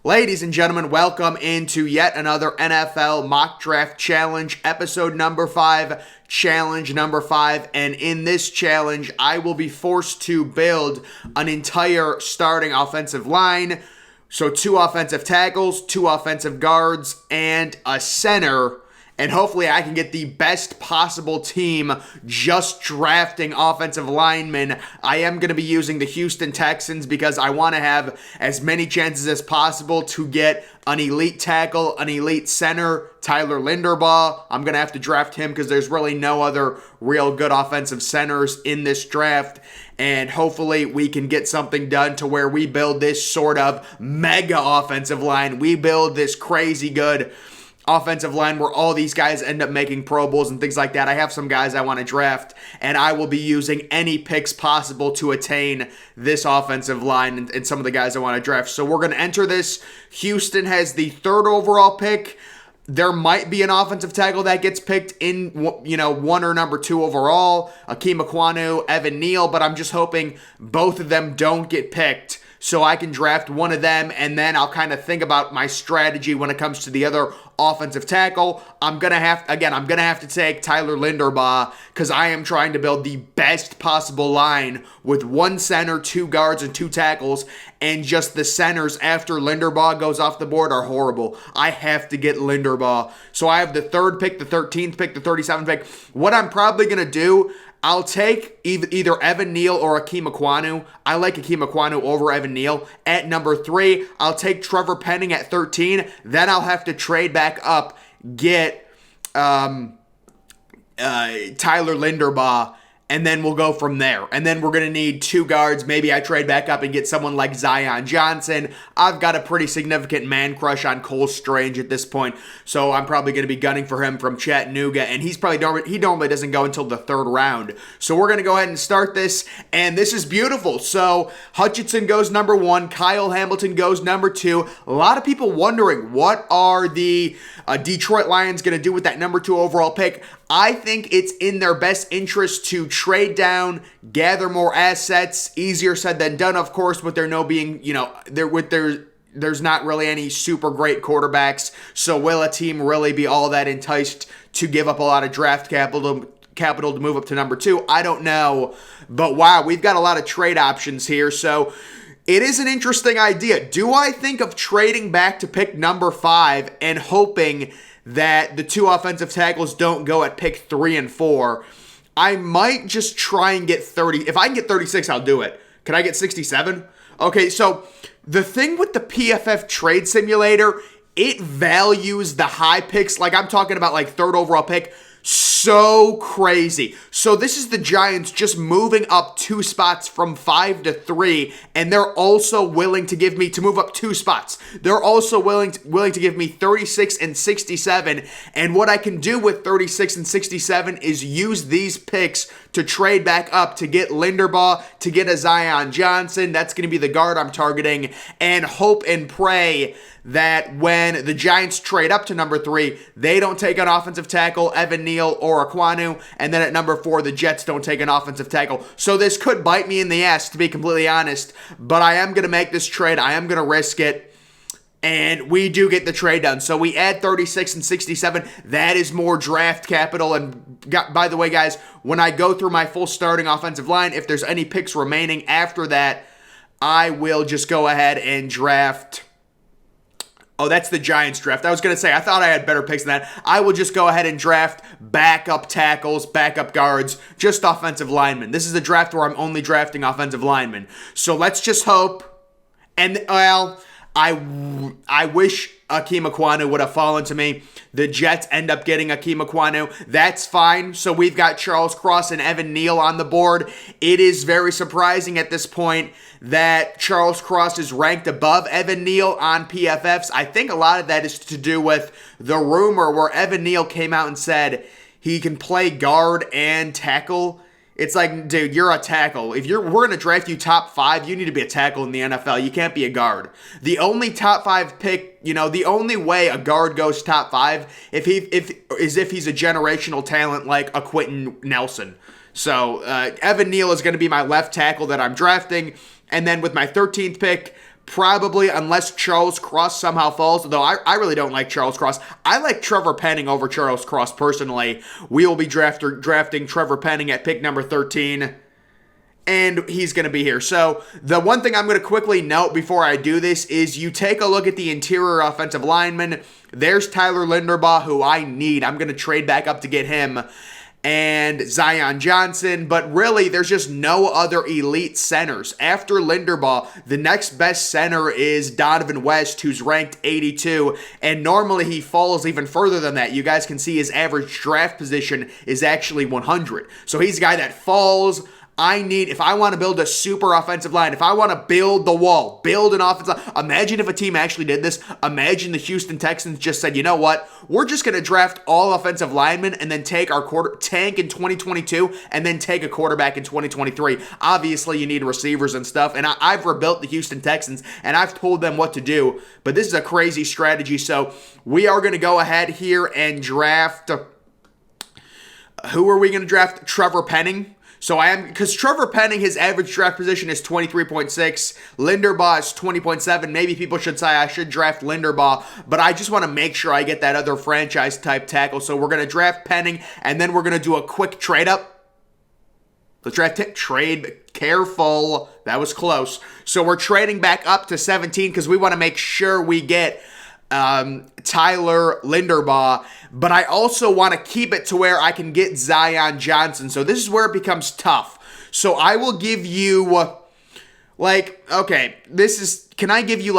Ladies and gentlemen, welcome into yet another NFL Mock Draft Challenge, episode number 5, challenge number 5. And in this challenge, I will be forced to build an entire starting offensive line. So 2 offensive tackles, 2 offensive guards, and a center. And hopefully I can get the best possible team just drafting offensive linemen. I am going to be using the Houston Texans because I want to have as many chances as possible to get an elite tackle, an elite center, Tyler Linderbaugh. I'm going to have to draft him because there's really no other real good offensive centers in this draft. And hopefully we can get something done to where we build this sort of mega offensive line. We build this crazy good offensive line where all these guys end up making Pro Bowls and things like that. I have some guys I want to draft, and I will be using any picks possible to attain this offensive line and some of the guys I want to draft. So we're going to enter this. Houston has the 3rd overall pick. There might be an offensive tackle that gets picked in, 1 or number 2 overall. Akeem Ekwonu, Evan Neal, but I'm just hoping both of them don't get picked so I can draft one of them, and then I'll kind of think about my strategy when it comes to the other offensive tackle. I'm going to have to take Tyler Linderbaugh because I am trying to build the best possible line with 1 center, 2 guards, and 2 tackles, and just the centers after Linderbaugh goes off the board are horrible. I have to get Linderbaugh. So I have the 3rd pick, the 13th pick, the 37th pick. What I'm probably going to do, I'll take either Evan Neal or Akeem Ekwonu. I like Akeem Ekwonu over Evan Neal. At number 3, I'll take Trevor Penning at 13. Then I'll have to trade back up, get Tyler Linderbaugh, and then we'll go from there. And then we're going to need 2 guards. Maybe I trade back up and get someone like Zion Johnson. I've got a pretty significant man crush on Cole Strange at this point, so I'm probably going to be gunning for him from Chattanooga, and he normally doesn't go until the 3rd round. So we're going to go ahead and start this, and this is beautiful. So Hutchinson goes number 1, Kyle Hamilton goes number 2. A lot of people wondering, what are the Detroit Lions going to do with that number 2 overall pick? I think it's in their best interest to trade down, gather more assets. Easier said than done, of course, with there there's not really any super great quarterbacks. So will a team really be all that enticed to give up a lot of draft capital to move up to number 2? I don't know. But wow, we've got a lot of trade options here. So it is an interesting idea. Do I think of trading back to pick number 5 and hoping that the 2 offensive tackles don't go at pick 3 and 4? I might just try and get 30. If I can get 36, I'll do it. Can I get 67? Okay, so the thing with the PFF trade simulator, it values the high picks. Like I'm talking about like 3rd overall pick. So crazy. So this is the Giants just moving up 2 spots from 5 to 3, and they're also willing to give me, to move up 2 spots, they're also willing to give me 36 and 67, and what I can do with 36 and 67 is use these picks to trade back up to get Linderbaugh, to get a Zion Johnson. That's going to be the guard I'm targeting, and hope and pray that when the Giants trade up to number 3, they don't take an offensive tackle, Evan Neal or Ekwonu, and then at number 4, the Jets don't take an offensive tackle. So this could bite me in the ass, to be completely honest, but I am going to make this trade. I am going to risk it, and we do get the trade done. So we add 36 and 67. That is more draft capital, and by the way, guys, when I go through my full starting offensive line, if there's any picks remaining after that, I will just go ahead and draft. Oh, that's the Giants draft. I was going to say, I thought I had better picks than that. I will just go ahead and draft backup tackles, backup guards, just offensive linemen. This is a draft where I'm only drafting offensive linemen. So let's just hope. And, well, I wish Akeem Ekwonu would have fallen to me. The Jets end up getting Akeem Ekwonu. That's fine. So we've got Charles Cross and Evan Neal on the board. It is very surprising at this point that Charles Cross is ranked above Evan Neal on PFFs. I think a lot of that is to do with the rumor where Evan Neal came out and said he can play guard and tackle. It's like, dude, you're a tackle. We're going to draft you top 5, you need to be a tackle in the NFL. You can't be a guard. The only top 5 pick, the only way a guard goes top 5 is if he's a generational talent like a Quentin Nelson. So Evan Neal is going to be my left tackle that I'm drafting. And then with my 13th pick, probably, unless Charles Cross somehow falls, though I really don't like Charles Cross. I like Trevor Penning over Charles Cross personally. We will be drafting Trevor Penning at pick number 13. And he's going to be here. So the one thing I'm going to quickly note before I do this is you take a look at the interior offensive lineman. There's Tyler Linderbaugh, who I need. I'm going to trade back up to get him. And Zion Johnson. But really, there's just no other elite centers. After Linderbaugh, the next best center is Donovan West, who's ranked 82. And normally he falls even further than that. You guys can see his average draft position is actually 100. So he's a guy that falls. If I want to build a super offensive line, if I want to build the wall, build an offensive line, imagine if a team actually did this. Imagine the Houston Texans just said, you know what, we're just going to draft all offensive linemen and then take our tank in 2022 and then take a quarterback in 2023. Obviously, you need receivers and stuff, and I've rebuilt the Houston Texans, and I've told them what to do, but this is a crazy strategy, so we are going to go ahead here and draft. Who are we going to draft? Trevor Penning. So because Trevor Penning, his average draft position is 23.6. Linderbaugh is 20.7. Maybe people should say I should draft Linderbaugh, but I just want to make sure I get that other franchise type tackle. So we're going to draft Penning, and then we're going to do a quick trade up. Let's trade. Careful. That was close. So we're trading back up to 17 because we want to make sure we get Tyler Linderbaugh, but I also want to keep it to where I can get Zion Johnson. So this is where it becomes tough. So I will give you, can I give you,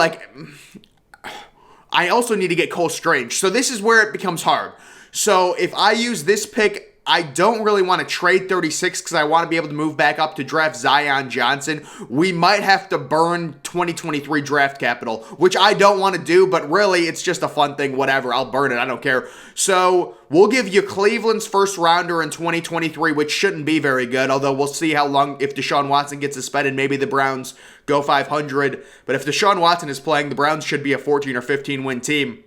I also need to get Cole Strange. So this is where it becomes hard. So if I use this pick, I don't really want to trade 36 because I want to be able to move back up to draft Zion Johnson. We might have to burn 2023 draft capital, which I don't want to do, but really it's just a fun thing. Whatever, I'll burn it. I don't care. So we'll give you Cleveland's first rounder in 2023, which shouldn't be very good, although we'll see how long, if Deshaun Watson gets suspended, maybe the Browns go 500. But if Deshaun Watson is playing, the Browns should be a 14 or 15 win team.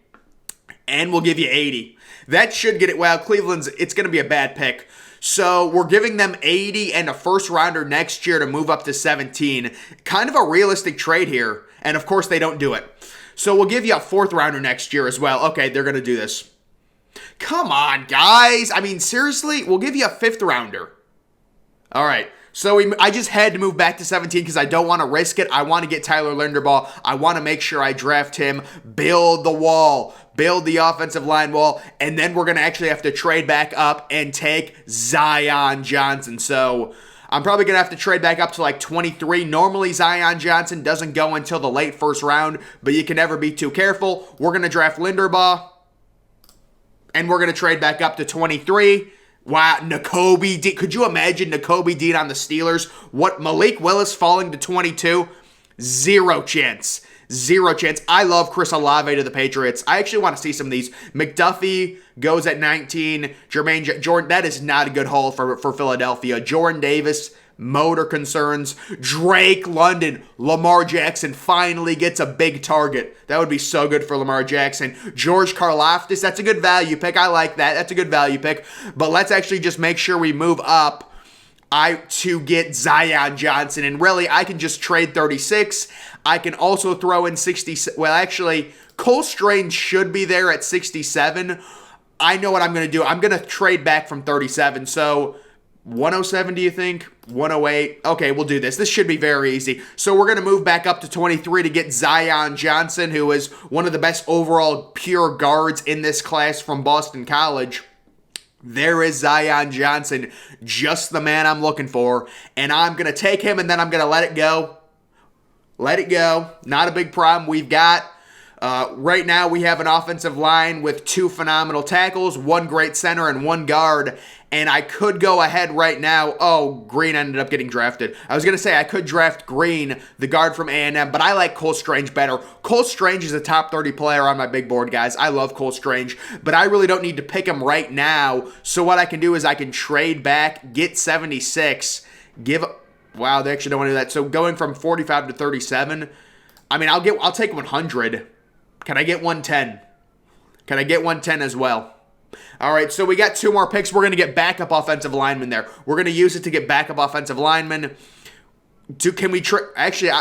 And we'll give you 80. That should get it. Well, Cleveland's, it's going to be a bad pick. So we're giving them 80 and a first rounder next year to move up to 17. Kind of a realistic trade here. And of course, they don't do it. So we'll give you a fourth rounder next year as well. Okay, they're going to do this. Come on, guys. I mean, seriously, we'll give you a fifth rounder. All right. So I just had to move back to 17 because I don't want to risk it. I want to get Tyler Linderbaugh. I want to make sure I draft him, build the wall, build the offensive line wall, and then we're going to actually have to trade back up and take Zion Johnson. So I'm probably going to have to trade back up to 23. Normally, Zion Johnson doesn't go until the late first round, but you can never be too careful. We're going to draft Linderbaugh, and we're going to trade back up to 23. Wow, Nakobe Dean. Could you imagine Nakobe Dean on the Steelers? What, Malik Willis falling to 22? Zero chance. Zero chance. I love Chris Olave to the Patriots. I actually want to see some of these. McDuffie goes at 19. Jordan, that is not a good haul for Philadelphia. Jordan Davis, motor concerns. Drake London, Lamar Jackson finally gets a big target. That would be so good for Lamar Jackson. George Karlaftis, that's a good value pick. I like that. That's a good value pick. But let's actually just make sure we move up to get Zion Johnson. And really, I can just trade 36. I can also throw in 60. Well, actually, Cole Strange should be there at 67. I know what I'm going to do. I'm going to trade back from 37. So 107, do you think? 108? Okay, we'll do this. This should be very easy. So we're going to move back up to 23 to get Zion Johnson, who is one of the best overall pure guards in this class from Boston College. There is Zion Johnson, just the man I'm looking for. And I'm going to take him, and then I'm going to let it go. Let it go. Not a big problem. We've got, right now, we have an offensive line with 2 phenomenal tackles, 1 great center, and 1 guard. And I could go ahead right now. Oh, Green ended up getting drafted. I was going to say I could draft Green, the guard from A&M, but I like Cole Strange better. Cole Strange is a top 30 player on my big board, guys. I love Cole Strange, but I really don't need to pick him right now. So what I can do is I can trade back, get 76, wow, they actually don't want to do that. So going from 45 to 37, I mean, I'll take 100. Can I get 110? Can I get 110 as well? All right, so we got 2 more picks. We're going to get backup offensive linemen there. We're going to use it to get backup offensive linemen. Can we actually,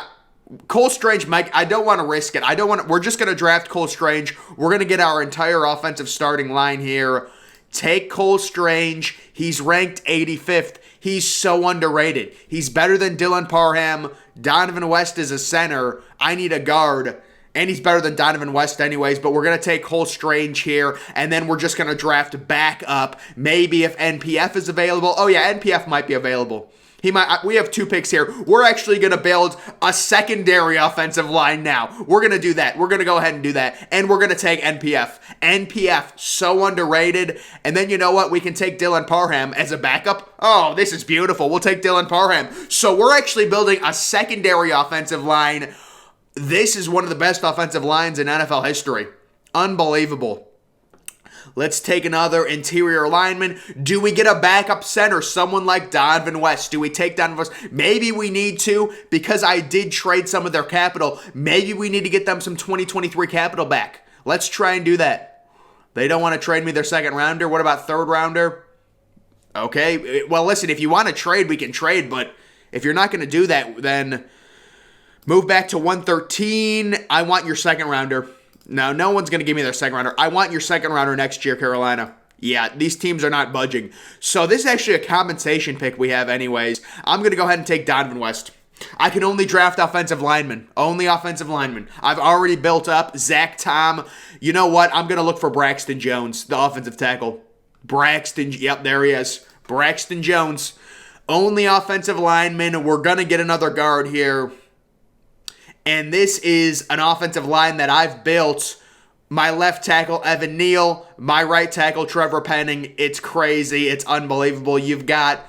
Cole Strange, Mike, I don't want to risk it. We're just going to draft Cole Strange. We're going to get our entire offensive starting line here. Take Cole Strange. He's ranked 85th. He's so underrated. He's better than Dylan Parham. Donovan West is a center. I need a guard. And he's better than Donovan West anyways, but we're going to take Cole Strange here, and then we're just going to draft back up. Maybe if NPF is available. Oh yeah, NPF might be available. We have 2 picks here. We're actually going to build a secondary offensive line now. We're going to do that. We're going to go ahead and do that. And we're going to take NPF. NPF, so underrated. And then you know what? We can take Dylan Parham as a backup. Oh, this is beautiful. We'll take Dylan Parham. So we're actually building a secondary offensive line. This is one of the best offensive lines in NFL history. Unbelievable. Let's take another interior lineman. Do we get a backup center? Someone like Donovan West. Do we take Donovan West? Maybe we need to, because I did trade some of their capital. Maybe we need to get them some 2023 capital back. Let's try and do that. They don't want to trade me their second rounder. What about third rounder? Okay. Well, listen, if you want to trade, we can trade. But if you're not going to do that, then move back to 113. I want your second rounder. No one's going to give me their second rounder. I want your second rounder next year, Carolina. Yeah, these teams are not budging. So this is actually a compensation pick we have anyways. I'm going to go ahead and take Donovan West. I can only draft offensive linemen. Only offensive linemen. I've already built up Zach Tom. You know what? I'm going to look for Braxton Jones, the offensive tackle. Yep, there he is. Braxton Jones. Only offensive lineman. We're going to get another guard here. And this is an offensive line that I've built. My left tackle, Evan Neal. My right tackle, Trevor Penning. It's crazy. It's unbelievable. You've got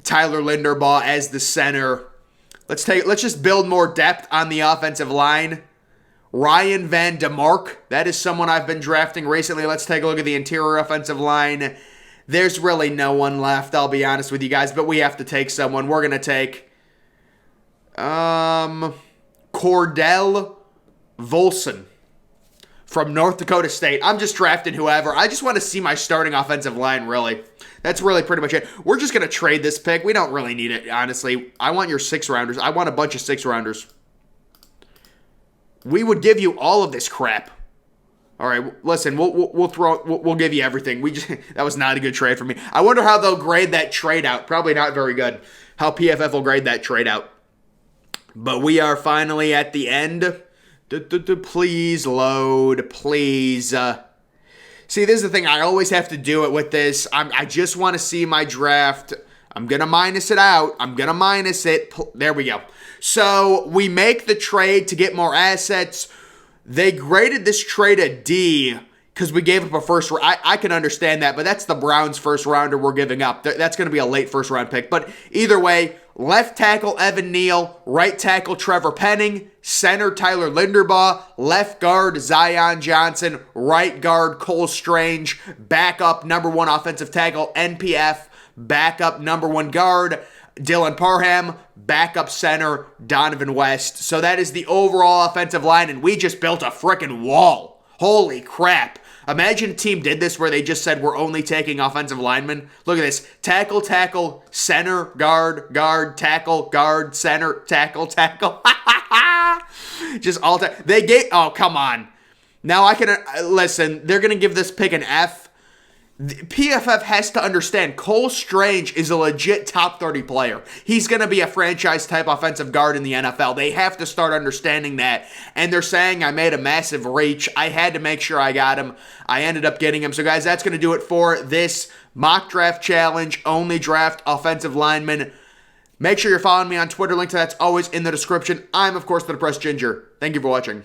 Tyler Linderbaugh as the center. Let's just build more depth on the offensive line. Ryan Van DeMark. That is someone I've been drafting recently. Let's take a look at the interior offensive line. There's really no one left, I'll be honest with you guys, but we have to take someone. We're going to take Cordell Volson from North Dakota State. I'm just drafting whoever. I just want to see my starting offensive line, really. That's really pretty much it. We're just going to trade this pick. We don't really need it, honestly. I want your 6-rounders. I want a bunch of 6-rounders. We would give you all of this crap. All right, listen, we'll give you everything. That was not a good trade for me. I wonder how they'll grade that trade out. Probably not very good. How PFF will grade that trade out. But we are finally at the end. Please load, please. See, this is the thing. I always have to do it with this. I just want to see my draft. I'm going to minus it out. I'm going to minus it. There we go. So we make the trade to get more assets. They graded this trade a D because we gave up a first round. I can understand that, but that's the Browns' first rounder we're giving up. That's going to be a late first round pick. But either way, left tackle Evan Neal, right tackle Trevor Penning, center Tyler Linderbaugh, left guard Zion Johnson, right guard Cole Strange, backup number 1 offensive tackle NPF, backup number 1 guard Dylan Parham, backup center Donovan West. So that is the overall offensive line, and we just built a freaking wall. Holy crap. Imagine a team did this where they just said we're only taking offensive linemen. Look at this. Tackle, tackle, center, guard, guard, tackle, guard, center, tackle, tackle. Just all time. Oh, come on. Now I can, listen, they're going to give this pick an F. PFF has to understand Cole Strange is a legit top 30 player. He's going to be a franchise-type offensive guard in the NFL. They have to start understanding that. And they're saying I made a massive reach. I had to make sure I got him. I ended up getting him. So, guys, that's going to do it for this mock draft challenge. Only draft offensive linemen. Make sure you're following me on Twitter. Link to that's always in the description. I'm, of course, the Depressed Ginger. Thank you for watching.